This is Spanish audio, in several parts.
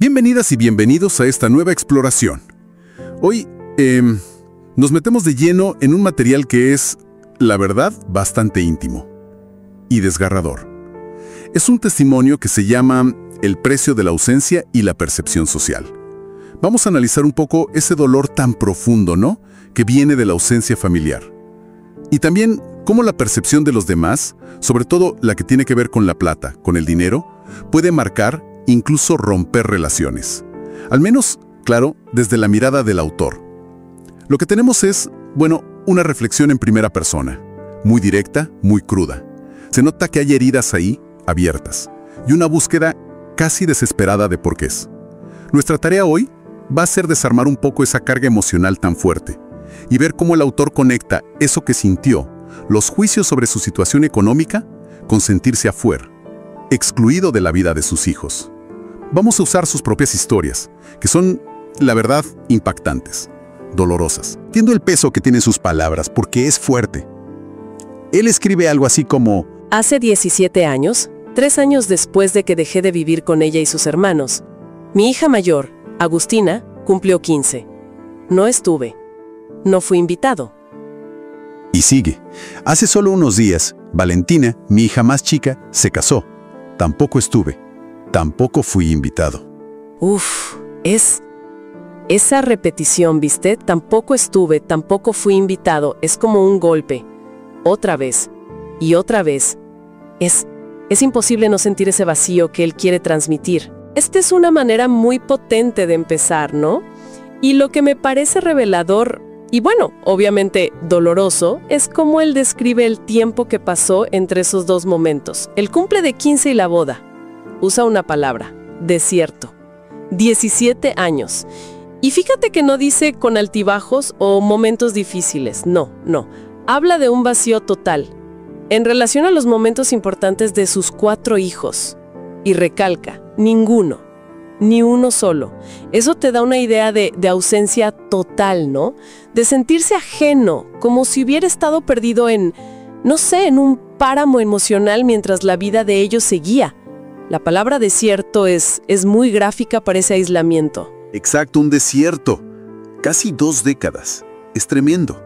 Bienvenidas y bienvenidos a esta nueva exploración. Hoy nos metemos de lleno en un material que es, la verdad, bastante íntimo y desgarrador. Es un testimonio que se llama El precio de la ausencia y la percepción social. Vamos a analizar un poco ese dolor tan profundo, ¿no?, que viene de la ausencia familiar. Y también cómo la percepción de los demás, sobre todo la que tiene que ver con la plata, con el dinero, puede marcar, incluso romper relaciones. Al menos, claro, desde la mirada del autor. Lo que tenemos es, bueno, una reflexión en primera persona, muy directa, muy cruda. Se nota que hay heridas ahí, abiertas, y una búsqueda casi desesperada de porqués. Nuestra tarea hoy va a ser desarmar un poco esa carga emocional tan fuerte y ver cómo el autor conecta eso que sintió, los juicios sobre su situación económica, con sentirse afuera, excluido de la vida de sus hijos. Vamos a usar sus propias historias, que son, la verdad, impactantes, dolorosas. Entiendo el peso que tienen sus palabras, porque es fuerte. Él escribe algo así como: hace 17 años, 3 años después de que dejé de vivir con ella y sus hermanos, mi hija mayor, Agustina, cumplió 15. No estuve. No fui invitado. Y sigue. Hace solo unos días, Valentina, mi hija más chica, se casó. Tampoco estuve. Tampoco fui invitado. Esa repetición, ¿viste? Tampoco estuve, tampoco fui invitado. Es como un golpe. Otra vez. Y otra vez. Es imposible no sentir ese vacío que él quiere transmitir. Esta es una manera muy potente de empezar, ¿no? Y lo que me parece revelador, y bueno, obviamente doloroso, es cómo él describe el tiempo que pasó entre esos dos momentos. El cumple de 15 y la boda. Usa una palabra: desierto. 17 años. Y fíjate que no dice con altibajos o momentos difíciles. No. Habla de un vacío total, en relación a los momentos importantes de sus 4 hijos. Y recalca: ninguno. Ni uno solo. Eso te da una idea de ausencia total, ¿no? De sentirse ajeno, como si hubiera estado perdido en, no sé, en un páramo emocional mientras la vida de ellos seguía. La palabra desierto es muy gráfica para ese aislamiento. Exacto, un desierto. Casi 2 décadas. Es tremendo.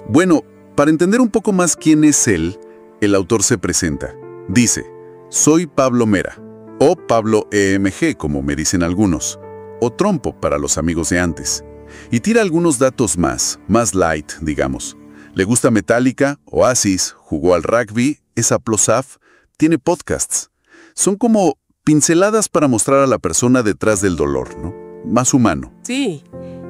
Bueno, para entender un poco más quién es él, el autor se presenta. Dice: soy Pablo Mera. O Pablo EMG, como me dicen algunos, o Trompo para los amigos de antes. Y tira algunos datos más light, digamos. Le gusta Metallica, Oasis, jugó al rugby, es aplosaf, tiene podcasts. Son como pinceladas para mostrar a la persona detrás del dolor, ¿no? Más humano. Sí,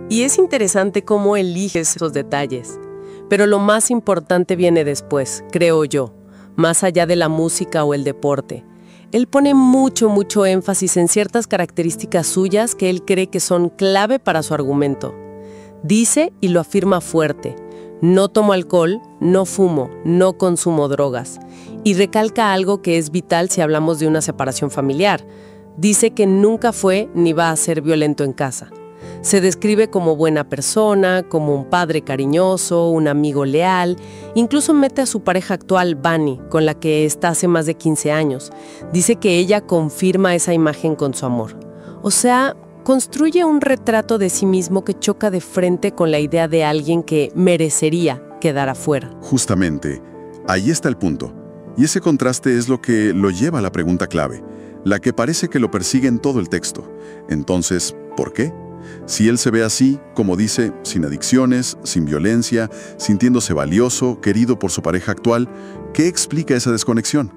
y es interesante cómo eliges esos detalles. Pero lo más importante viene después, creo yo, más allá de la música o el deporte. Él pone mucho énfasis en ciertas características suyas que él cree que son clave para su argumento. Dice y lo afirma fuerte: no tomo alcohol, no fumo, no consumo drogas. Y recalca algo que es vital si hablamos de una separación familiar. Dice que nunca fue ni va a ser violento en casa. Se describe como buena persona, como un padre cariñoso, un amigo leal. Incluso mete a su pareja actual, Bunny, con la que está hace más de 15 años. Dice que ella confirma esa imagen con su amor. O sea, construye un retrato de sí mismo que choca de frente con la idea de alguien que merecería quedar afuera. Justamente, ahí está el punto. Y ese contraste es lo que lo lleva a la pregunta clave, la que parece que lo persigue en todo el texto. Entonces, ¿por qué? Si él se ve así, como dice, sin adicciones, sin violencia, sintiéndose valioso, querido por su pareja actual, ¿qué explica esa desconexión?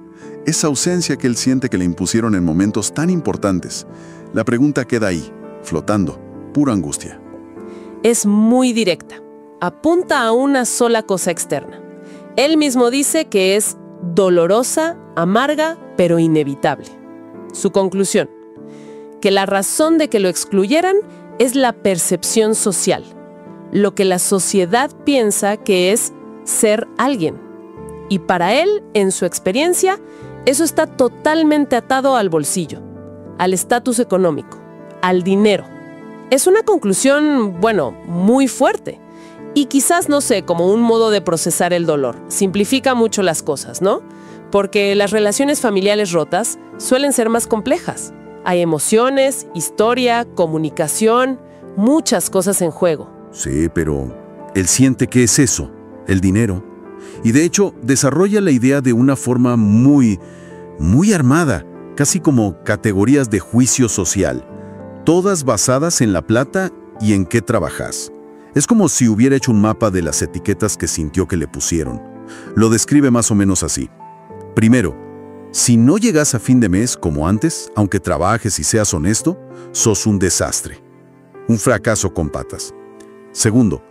Esa ausencia que él siente que le impusieron en momentos tan importantes. La pregunta queda ahí, flotando, pura angustia. Es muy directa. Apunta a una sola cosa externa. Él mismo dice que es dolorosa, amarga, pero inevitable. Su conclusión: que la razón de que lo excluyeran es la percepción social, lo que la sociedad piensa que es ser alguien. Y para él, en su experiencia, eso está totalmente atado al bolsillo, al estatus económico, al dinero. Es una conclusión, bueno, muy fuerte. Y quizás, no sé, como un modo de procesar el dolor. Simplifica mucho las cosas, ¿no? Porque las relaciones familiares rotas suelen ser más complejas. Hay emociones, historia, comunicación, muchas cosas en juego. Sí, pero él siente que es eso, el dinero. Y de hecho, desarrolla la idea de una forma muy armada, casi como categorías de juicio social, todas basadas en la plata y en qué trabajas. Es como si hubiera hecho un mapa de las etiquetas que sintió que le pusieron. Lo describe más o menos así. Primero, si no llegas a fin de mes como antes, aunque trabajes y seas honesto, sos un desastre. Un fracaso con patas. Segundo,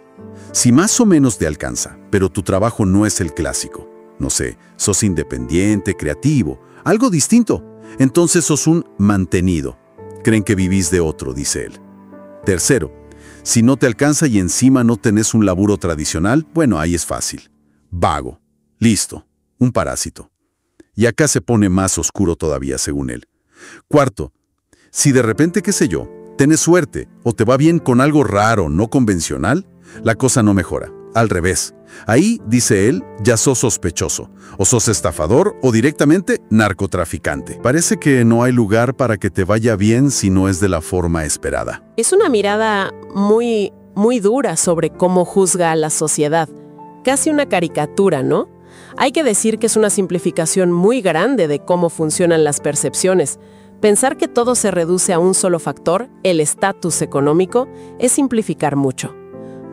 si más o menos te alcanza, pero tu trabajo no es el clásico, no sé, sos independiente, creativo, algo distinto, entonces sos un mantenido. Creen que vivís de otro, dice él. Tercero, si no te alcanza y encima no tenés un laburo tradicional, bueno, ahí es fácil. Vago. Listo. Un parásito. Y acá se pone más oscuro todavía, según él. Cuarto, si de repente, qué sé yo, tenés suerte o te va bien con algo raro, no convencional, la cosa no mejora. Al revés. Ahí, dice él, ya sos sospechoso, o sos estafador o directamente narcotraficante. Parece que no hay lugar para que te vaya bien si no es de la forma esperada. Es una mirada muy dura sobre cómo juzga a la sociedad. Casi una caricatura, ¿no? Hay que decir que es una simplificación muy grande de cómo funcionan las percepciones. Pensar que todo se reduce a un solo factor, el estatus económico, es simplificar mucho.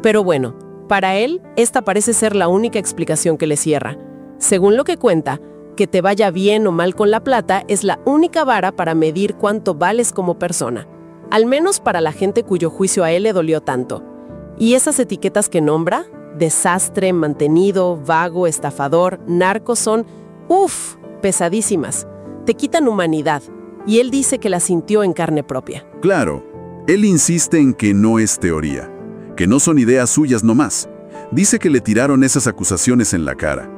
Pero bueno, para él, esta parece ser la única explicación que le cierra. Según lo que cuenta, que te vaya bien o mal con la plata es la única vara para medir cuánto vales como persona. Al menos para la gente cuyo juicio a él le dolió tanto. Y esas etiquetas que nombra, desastre, mantenido, vago, estafador, narco, son, pesadísimas. Te quitan humanidad. Y él dice que la sintió en carne propia. Claro, él insiste en que no es teoría, que no son ideas suyas nomás. Dice que le tiraron esas acusaciones en la cara.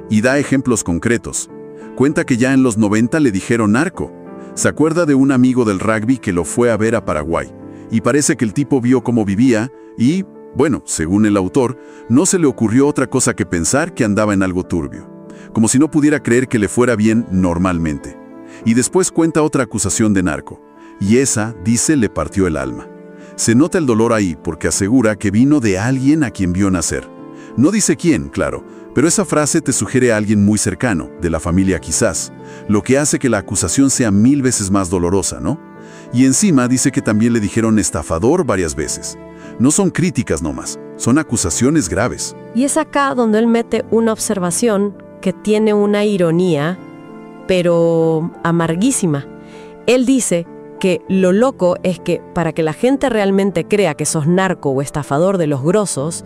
Y da ejemplos concretos. Cuenta que ya en los 90 le dijeron narco. Se acuerda de un amigo del rugby que lo fue a ver a Paraguay. Y parece que el tipo vio cómo vivía y, bueno, según el autor, no se le ocurrió otra cosa que pensar que andaba en algo turbio. Como si no pudiera creer que le fuera bien normalmente. Y después cuenta otra acusación de narco. Y esa, dice, le partió el alma. Se nota el dolor ahí porque asegura que vino de alguien a quien vio nacer. No dice quién, claro, pero esa frase te sugiere a alguien muy cercano, de la familia quizás, lo que hace que la acusación sea 1000 veces más dolorosa, ¿no? Y encima dice que también le dijeron estafador varias veces. No son críticas nomás, son acusaciones graves. Y es acá donde él mete una observación que tiene una ironía, pero amarguísima. Él dice que lo loco es que para que la gente realmente crea que sos narco o estafador de los grosos,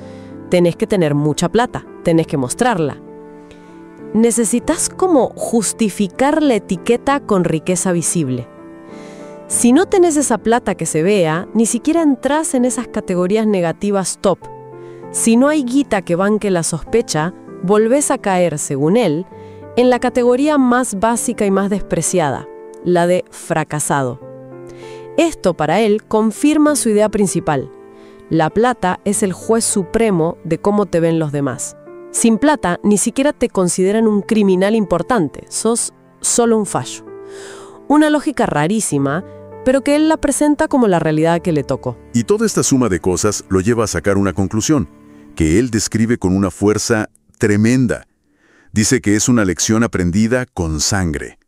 tenés que tener mucha plata, tenés que mostrarla. Necesitas como justificar la etiqueta con riqueza visible. Si no tenés esa plata que se vea, ni siquiera entras en esas categorías negativas top. Si no hay guita que banque la sospecha, volvés a caer, según él, en la categoría más básica y más despreciada, la de fracasado. Esto, para él, confirma su idea principal. La plata es el juez supremo de cómo te ven los demás. Sin plata, ni siquiera te consideran un criminal importante, sos solo un fallo. Una lógica rarísima, pero que él la presenta como la realidad que le tocó. Y toda esta suma de cosas lo lleva a sacar una conclusión, que él describe con una fuerza tremenda. Dice que es una lección aprendida con sangre.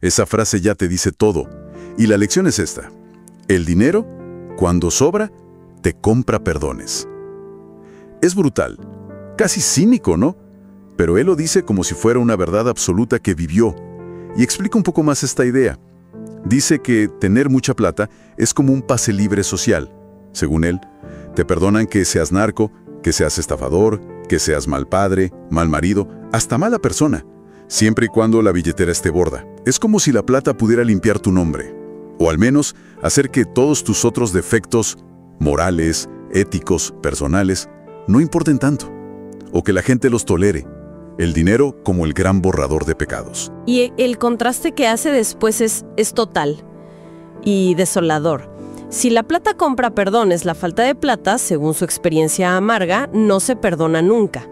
Esa frase ya te dice todo. Y la lección es esta. El dinero, cuando sobra, te compra perdones. Es brutal, casi cínico, ¿no? Pero él lo dice como si fuera una verdad absoluta que vivió. Y explica un poco más esta idea. Dice que tener mucha plata es como un pase libre social. Según él, te perdonan que seas narco, que seas estafador, que seas mal padre, mal marido, hasta mala persona, siempre y cuando la billetera esté borda. Es como si la plata pudiera limpiar tu nombre, o al menos hacer que todos tus otros defectos morales, éticos, personales, no importen tanto, o que la gente los tolere. El dinero como el gran borrador de pecados. Y el contraste que hace después es total y desolador. Si la plata compra perdones, la falta de plata, según su experiencia amarga, no se perdona nunca.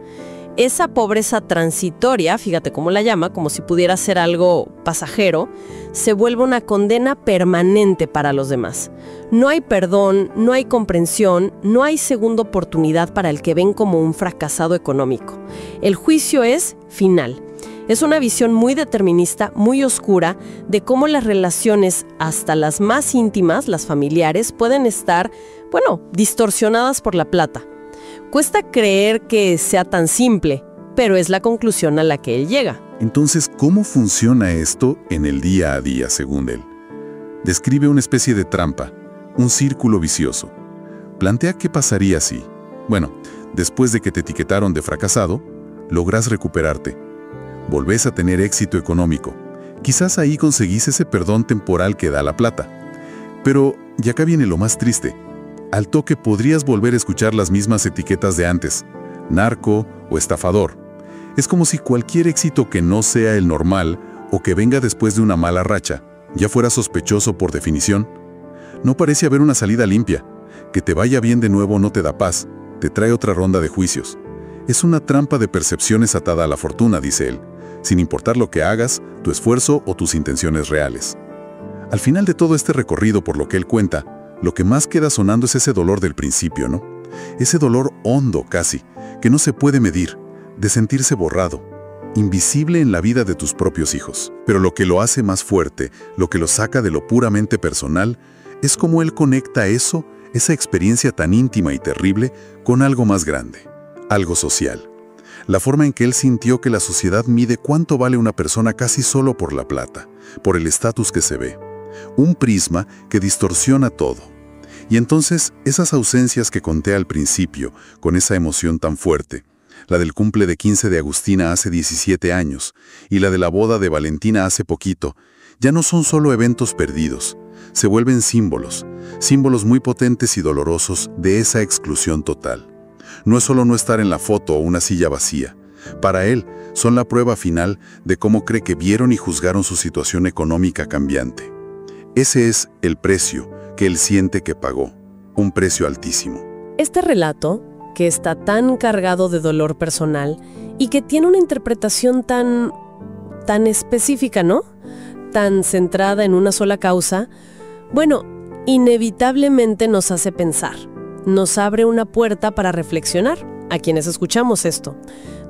esa pobreza transitoria, fíjate cómo la llama, como si pudiera ser algo pasajero, se vuelve una condena permanente para los demás. No hay perdón, no hay comprensión, no hay segunda oportunidad para el que ven como un fracasado económico. El juicio es final. Es una visión muy determinista, muy oscura, de cómo las relaciones, hasta las más íntimas, las familiares, pueden estar, distorsionadas por la plata. Cuesta creer que sea tan simple, pero es la conclusión a la que él llega. Entonces, ¿cómo funciona esto en el día a día, según él? Describe una especie de trampa, un círculo vicioso. Plantea qué pasaría si, después de que te etiquetaron de fracasado, logras recuperarte. Volvés a tener éxito económico. Quizás ahí conseguís ese perdón temporal que da la plata. Pero, y acá viene lo más triste, al toque podrías volver a escuchar las mismas etiquetas de antes, narco o estafador. Es como si cualquier éxito que no sea el normal o que venga después de una mala racha, ya fuera sospechoso por definición. No parece haber una salida limpia. Que te vaya bien de nuevo no te da paz, te trae otra ronda de juicios. Es una trampa de percepciones atada a la fortuna, dice él, sin importar lo que hagas, tu esfuerzo o tus intenciones reales. Al final de todo este recorrido, por lo que él cuenta, lo que más queda sonando es ese dolor del principio, ¿no? Ese dolor hondo casi, que no se puede medir, de sentirse borrado, invisible en la vida de tus propios hijos. Pero lo que lo hace más fuerte, lo que lo saca de lo puramente personal, es cómo él conecta eso, esa experiencia tan íntima y terrible, con algo más grande, algo social. La forma en que él sintió que la sociedad mide cuánto vale una persona casi solo por la plata, por el estatus que se ve. Un prisma que distorsiona todo. Y entonces, esas ausencias que conté al principio, con esa emoción tan fuerte, la del cumple de 15 de Agustina hace 17 años y la de la boda de Valentina hace poquito, ya no son solo eventos perdidos, se vuelven símbolos muy potentes y dolorosos de esa exclusión total. No es solo no estar en la foto o una silla vacía. Para él, son la prueba final de cómo cree que vieron y juzgaron su situación económica cambiante. Ese es el precio que él siente que pagó, un precio altísimo. Este relato, que está tan cargado de dolor personal y que tiene una interpretación tan específica, ¿no? Tan centrada en una sola causa, inevitablemente nos hace pensar. Nos abre una puerta para reflexionar a quienes escuchamos esto.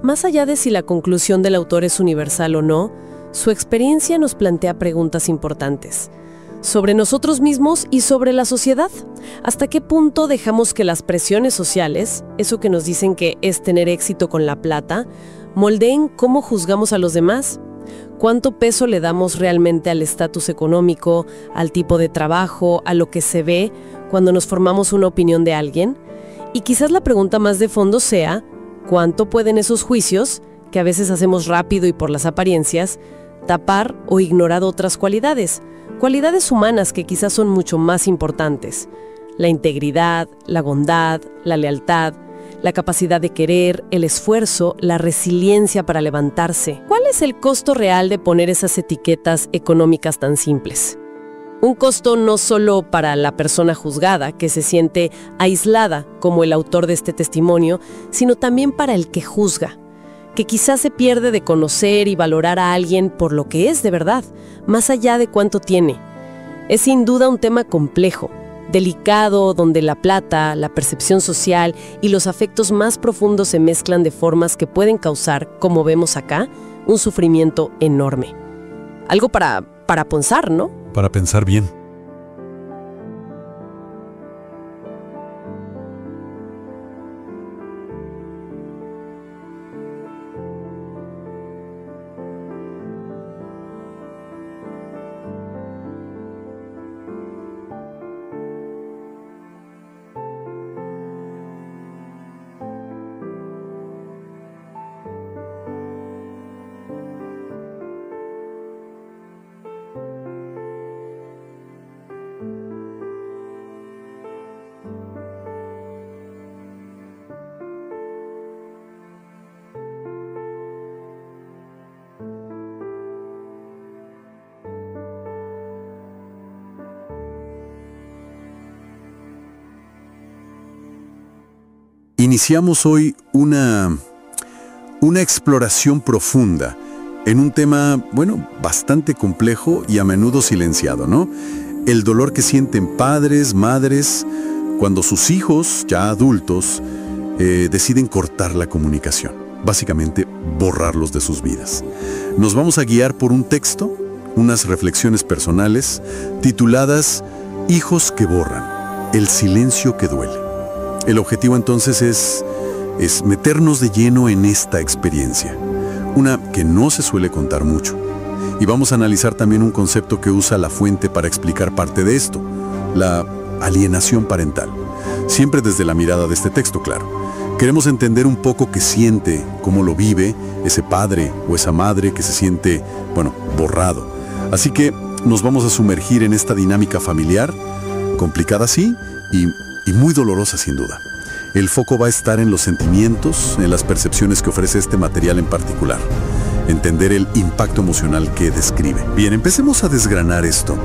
Más allá de si la conclusión del autor es universal o no, su experiencia nos plantea preguntas importantes. Sobre nosotros mismos y sobre la sociedad. ¿Hasta qué punto dejamos que las presiones sociales, eso que nos dicen que es tener éxito con la plata, moldeen cómo juzgamos a los demás? ¿Cuánto peso le damos realmente al estatus económico, al tipo de trabajo, a lo que se ve cuando nos formamos una opinión de alguien? Y quizás la pregunta más de fondo sea, ¿cuánto pueden esos juicios, que a veces hacemos rápido y por las apariencias, tapar o ignorar otras cualidades? Cualidades humanas que quizás son mucho más importantes. La integridad, la bondad, la lealtad, la capacidad de querer, el esfuerzo, la resiliencia para levantarse. ¿Cuál es el costo real de poner esas etiquetas económicas tan simples? Un costo no solo para la persona juzgada, que se siente aislada como el autor de este testimonio, sino también para el que juzga, que quizás se pierde de conocer y valorar a alguien por lo que es de verdad, más allá de cuánto tiene. Es sin duda un tema complejo, delicado, donde la plata, la percepción social y los afectos más profundos se mezclan de formas que pueden causar, como vemos acá, un sufrimiento enorme. Algo para pensar, ¿no? Para pensar bien. Iniciamos hoy una Una exploración profunda en un tema, bueno, bastante complejo y a menudo silenciado, ¿no? El dolor que sienten padres, madres, cuando sus hijos, ya adultos, deciden cortar la comunicación. Básicamente, borrarlos de sus vidas. Nos vamos a guiar por un texto, unas reflexiones personales, tituladas Hijos que borran, el silencio que duele. El objetivo entonces es meternos de lleno en esta experiencia, una que no se suele contar mucho. Y vamos a analizar también un concepto que usa la fuente para explicar parte de esto, la alienación parental. Siempre desde la mirada de este texto, claro. Queremos entender un poco qué siente, cómo lo vive ese padre o esa madre que se siente, bueno, borrado. Así que nos vamos a sumergir en esta dinámica familiar, complicada sí, y muy dolorosa sin duda. El foco va a estar en los sentimientos, en las percepciones que ofrece este material en particular. Entender el impacto emocional que describe. Bien, empecemos a desgranar esto.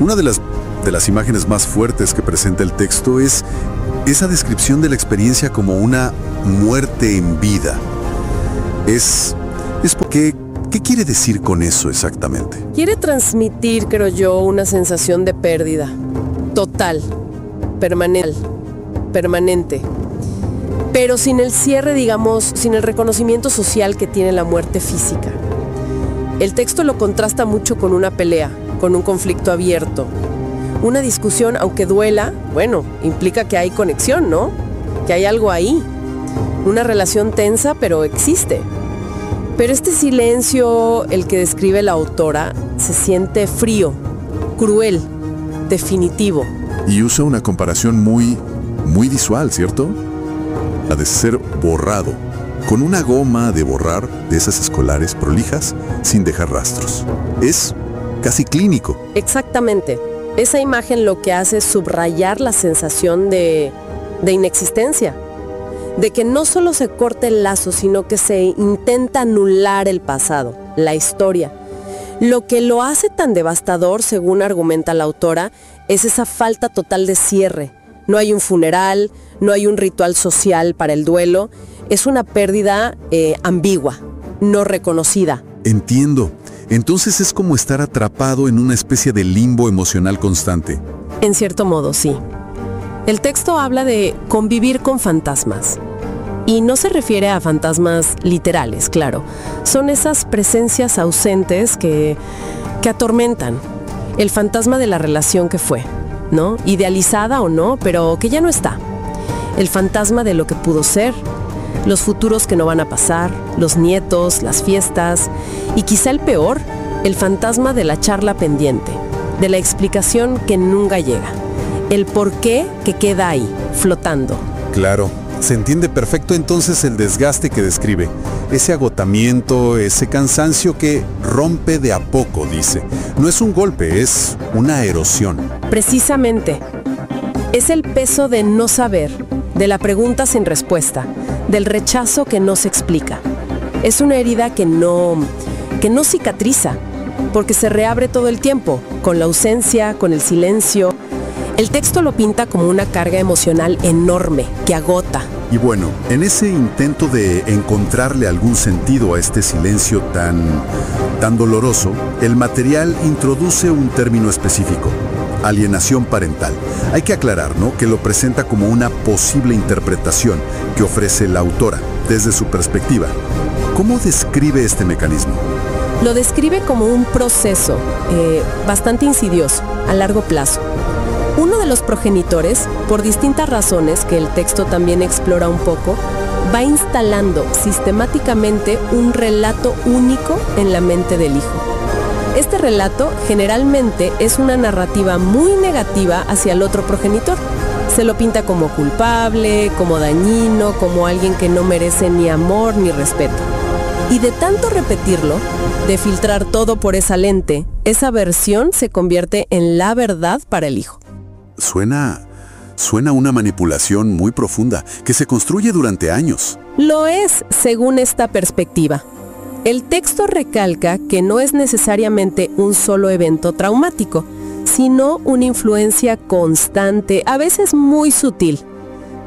Una de las imágenes más fuertes que presenta el texto es esa descripción de la experiencia como una muerte en vida. ¿Qué quiere decir con eso exactamente? Quiere transmitir, creo yo, una sensación de pérdida. Total. Permanente. Pero sin el cierre, digamos, sin el reconocimiento social que tiene la muerte física. El texto lo contrasta mucho con una pelea, con un conflicto abierto. Una discusión, aunque duela, bueno, implica que hay conexión, ¿no? Que hay algo ahí. Una relación tensa, pero existe. Pero este silencio, el que describe la autora, se siente frío, cruel, definitivo. Y usa una comparación muy visual, ¿cierto? La de ser borrado, con una goma de borrar de esas escolares prolijas sin dejar rastros. Es casi clínico. Exactamente. Esa imagen lo que hace es subrayar la sensación de inexistencia. De que no solo se corta el lazo, sino que se intenta anular el pasado, la historia. Lo que lo hace tan devastador, según argumenta la autora, es esa falta total de cierre. No hay un funeral, no hay un ritual social para el duelo. Es una pérdida ambigua, no reconocida. Entiendo. Entonces es como estar atrapado en una especie de limbo emocional constante. En cierto modo, sí. El texto habla de convivir con fantasmas. Y no se refiere a fantasmas literales, claro. Son esas presencias ausentes que atormentan. El fantasma de la relación que fue, ¿no? Idealizada o no, pero que ya no está. El fantasma de lo que pudo ser, los futuros que no van a pasar, los nietos, las fiestas y quizá el peor, el fantasma de la charla pendiente, de la explicación que nunca llega, el porqué que queda ahí, flotando. Claro, se entiende perfecto entonces el desgaste que describe, ese agotamiento, ese cansancio que rompe de a poco, dice. No es un golpe, es una erosión. Precisamente, es el peso de no saber, de la pregunta sin respuesta, del rechazo que no se explica. Es una herida que no cicatriza, porque se reabre todo el tiempo, con la ausencia, con el silencio. El texto lo pinta como una carga emocional enorme, que agota. Y bueno, en ese intento de encontrarle algún sentido a este silencio tan doloroso, el material introduce un término específico: alienación parental. Hay que aclarar, ¿no?, que lo presenta como una posible interpretación que ofrece la autora, desde su perspectiva. ¿Cómo describe este mecanismo? Lo describe como un proceso bastante insidioso, a largo plazo. Uno de los progenitores, por distintas razones que el texto también explora un poco, va instalando sistemáticamente un relato único en la mente del hijo. Este relato generalmente es una narrativa muy negativa hacia el otro progenitor. Se lo pinta como culpable, como dañino, como alguien que no merece ni amor ni respeto. Y de tanto repetirlo, de filtrar todo por esa lente, esa versión se convierte en la verdad para el hijo. Suena una manipulación muy profunda, que se construye durante años. Lo es, según esta perspectiva. El texto recalca que no es necesariamente un solo evento traumático, sino una influencia constante, a veces muy sutil,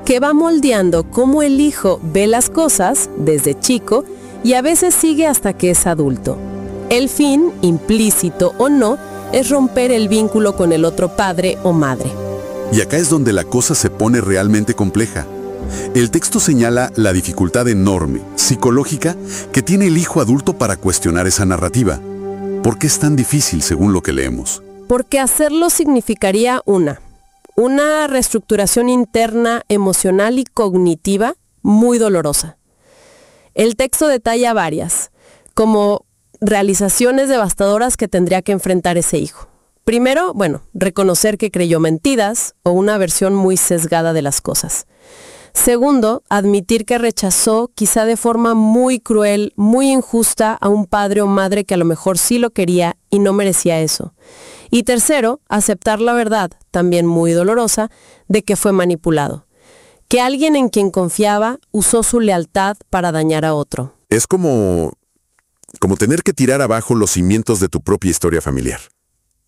que va moldeando cómo el hijo ve las cosas desde chico y a veces sigue hasta que es adulto. El fin, implícito o no, es romper el vínculo con el otro padre o madre. Y acá es donde la cosa se pone realmente compleja. El texto señala la dificultad enorme, psicológica, que tiene el hijo adulto para cuestionar esa narrativa. ¿Por qué es tan difícil según lo que leemos? Porque hacerlo significaría una reestructuración interna, emocional y cognitiva muy dolorosa. El texto detalla varias, como realizaciones devastadoras que tendría que enfrentar ese hijo. Primero, reconocer que creyó mentiras o una versión muy sesgada de las cosas. Segundo, admitir que rechazó, quizá de forma muy cruel, muy injusta, a un padre o madre que a lo mejor sí lo quería y no merecía eso. Y tercero, aceptar la verdad, también muy dolorosa, de que fue manipulado. Que alguien en quien confiaba usó su lealtad para dañar a otro. Es como tener que tirar abajo los cimientos de tu propia historia familiar.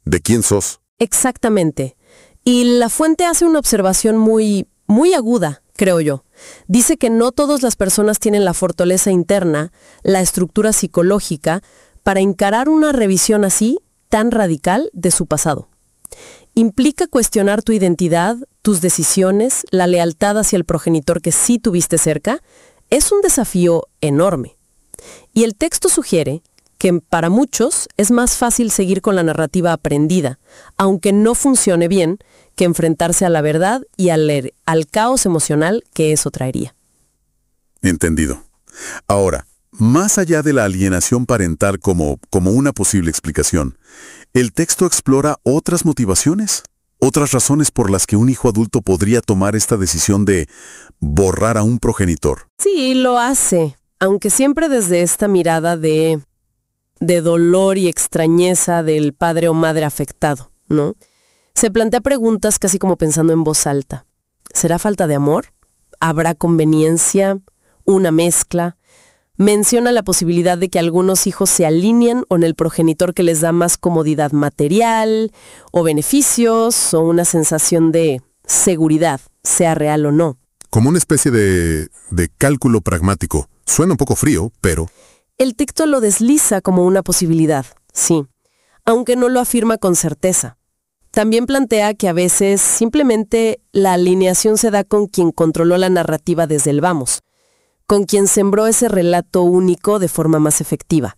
¿De quién sos? Exactamente. Y la fuente hace una observación muy aguda, creo yo. Dice que no todas las personas tienen la fortaleza interna, la estructura psicológica, para encarar una revisión así, tan radical, de su pasado. Implica cuestionar tu identidad, tus decisiones, la lealtad hacia el progenitor que sí tuviste cerca. Es un desafío enorme. Y el texto sugiere que para muchos es más fácil seguir con la narrativa aprendida, aunque no funcione bien, que enfrentarse a la verdad y al caos emocional que eso traería. Entendido. Ahora, más allá de la alienación parental como una posible explicación, ¿el texto explora otras motivaciones? ¿Otras razones por las que un hijo adulto podría tomar esta decisión de borrar a un progenitor? Sí, lo hace, aunque siempre desde esta mirada de dolor y extrañeza del padre o madre afectado, ¿no? Se plantea preguntas casi como pensando en voz alta. ¿Será falta de amor? ¿Habrá conveniencia? ¿Una mezcla? Menciona la posibilidad de que algunos hijos se alineen con el progenitor que les da más comodidad material, o beneficios, o una sensación de seguridad, sea real o no. Como una especie de cálculo pragmático. Suena un poco frío, pero... El texto lo desliza como una posibilidad, sí, aunque no lo afirma con certeza. También plantea que a veces simplemente la alineación se da con quien controló la narrativa desde el vamos, con quien sembró ese relato único de forma más efectiva.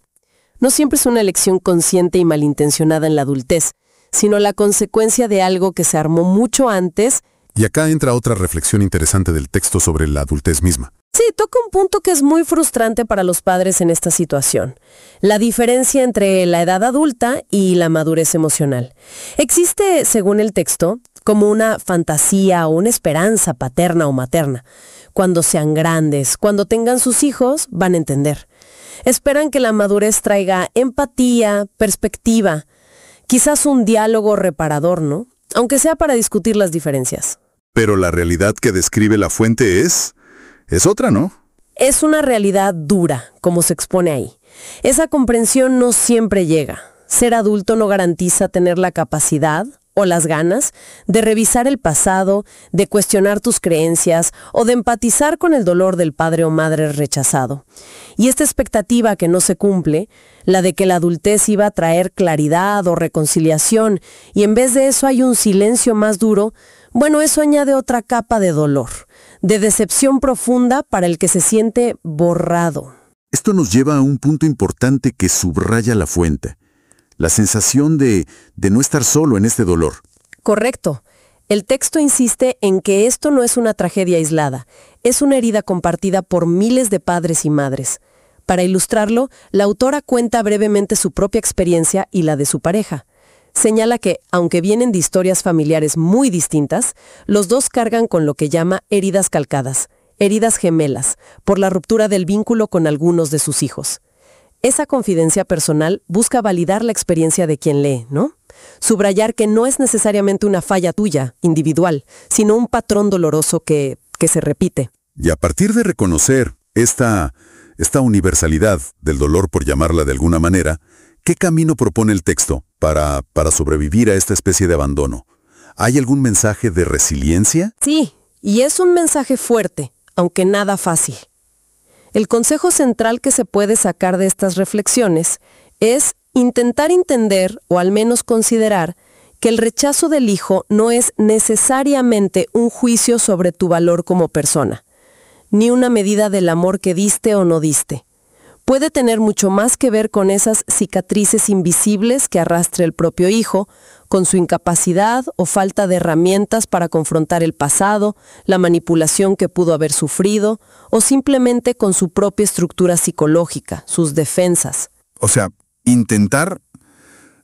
No siempre es una elección consciente y malintencionada en la adultez, sino la consecuencia de algo que se armó mucho antes. Y acá entra otra reflexión interesante del texto sobre la adultez misma. Sí, toca un punto que es muy frustrante para los padres en esta situación. La diferencia entre la edad adulta y la madurez emocional. Existe, según el texto, como una fantasía o una esperanza paterna o materna. Cuando sean grandes, cuando tengan sus hijos, van a entender. Esperan que la madurez traiga empatía, perspectiva, quizás un diálogo reparador, ¿no? Aunque sea para discutir las diferencias. Pero la realidad que describe la fuente es otra, ¿no? Es una realidad dura, como se expone ahí. Esa comprensión no siempre llega. Ser adulto no garantiza tener la capacidad o las ganas de revisar el pasado, de cuestionar tus creencias o de empatizar con el dolor del padre o madre rechazado. Y esta expectativa que no se cumple, la de que la adultez iba a traer claridad o reconciliación, y en vez de eso hay un silencio más duro, eso añade otra capa de dolor, de decepción profunda para el que se siente borrado. Esto nos lleva a un punto importante que subraya la fuente. La sensación de no estar solo en este dolor. Correcto. El texto insiste en que esto no es una tragedia aislada, es una herida compartida por miles de padres y madres. Para ilustrarlo, la autora cuenta brevemente su propia experiencia y la de su pareja. Señala que, aunque vienen de historias familiares muy distintas, los dos cargan con lo que llama heridas calcadas, heridas gemelas, por la ruptura del vínculo con algunos de sus hijos. Esa confidencia personal busca validar la experiencia de quien lee, ¿no? Subrayar que no es necesariamente una falla tuya, individual, sino un patrón doloroso que se repite. Y a partir de reconocer esta universalidad del dolor, por llamarla de alguna manera, ¿qué camino propone el texto para sobrevivir a esta especie de abandono? ¿Hay algún mensaje de resiliencia? Sí, y es un mensaje fuerte, aunque nada fácil. El consejo central que se puede sacar de estas reflexiones es intentar entender, o al menos considerar, que el rechazo del hijo no es necesariamente un juicio sobre tu valor como persona, ni una medida del amor que diste o no diste. Puede tener mucho más que ver con esas cicatrices invisibles que arrastra el propio hijo, con su incapacidad o falta de herramientas para confrontar el pasado, la manipulación que pudo haber sufrido, o simplemente con su propia estructura psicológica, sus defensas. O sea, intentar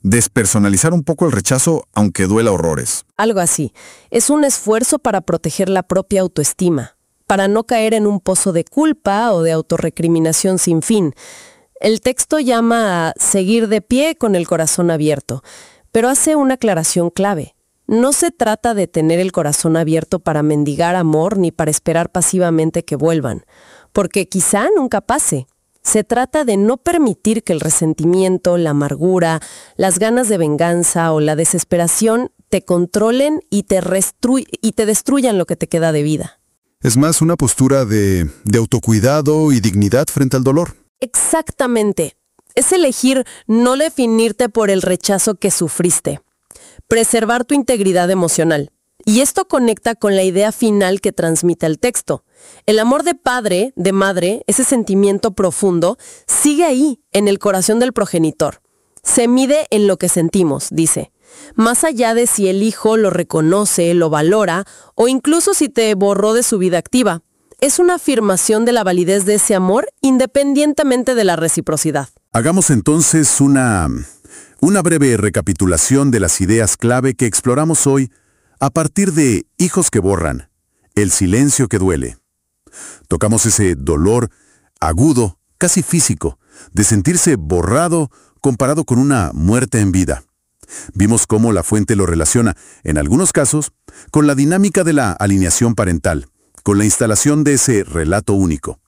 despersonalizar un poco el rechazo, aunque duela horrores. Algo así. Es un esfuerzo para proteger la propia autoestima, para no caer en un pozo de culpa o de autorrecriminación sin fin. El texto llama a seguir de pie con el corazón abierto, pero hace una aclaración clave. No se trata de tener el corazón abierto para mendigar amor ni para esperar pasivamente que vuelvan, porque quizá nunca pase. Se trata de no permitir que el resentimiento, la amargura, las ganas de venganza o la desesperación te controlen y te destruyan lo que te queda de vida. Es más una postura de autocuidado y dignidad frente al dolor. Exactamente. Es elegir no definirte por el rechazo que sufriste. Preservar tu integridad emocional. Y esto conecta con la idea final que transmite el texto. El amor de padre, de madre, ese sentimiento profundo, sigue ahí, en el corazón del progenitor. Se mide en lo que sentimos, dice. Más allá de si el hijo lo reconoce, lo valora, o incluso si te borró de su vida activa. Es una afirmación de la validez de ese amor independientemente de la reciprocidad. Hagamos entonces una breve recapitulación de las ideas clave que exploramos hoy a partir de Hijos que borran, el silencio que duele. Tocamos ese dolor agudo, casi físico, de sentirse borrado comparado con una muerte en vida. Vimos cómo la fuente lo relaciona, en algunos casos, con la dinámica de la alineación parental, con la instalación de ese relato único.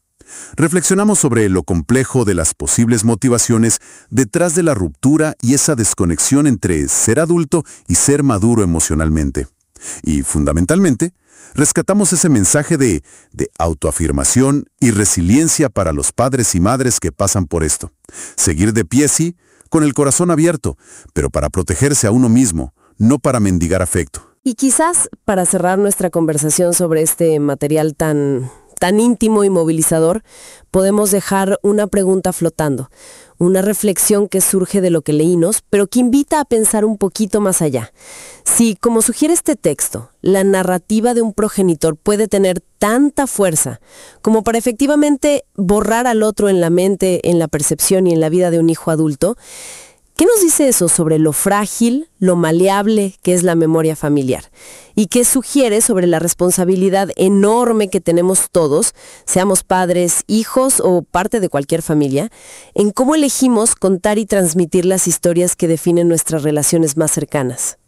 Reflexionamos sobre lo complejo de las posibles motivaciones detrás de la ruptura y esa desconexión entre ser adulto y ser maduro emocionalmente. Y, fundamentalmente, rescatamos ese mensaje de autoafirmación y resiliencia para los padres y madres que pasan por esto. Seguir de pie, sí, con el corazón abierto, pero para protegerse a uno mismo, no para mendigar afecto. Y quizás, para cerrar nuestra conversación sobre este material tan íntimo y movilizador, podemos dejar una pregunta flotando, una reflexión que surge de lo que leímos, pero que invita a pensar un poquito más allá. Si, como sugiere este texto, la narrativa de un progenitor puede tener tanta fuerza como para efectivamente borrar al otro en la mente, en la percepción y en la vida de un hijo adulto, ¿qué nos dice eso sobre lo frágil, lo maleable que es la memoria familiar? ¿Y qué sugiere sobre la responsabilidad enorme que tenemos todos, seamos padres, hijos o parte de cualquier familia, en cómo elegimos contar y transmitir las historias que definen nuestras relaciones más cercanas?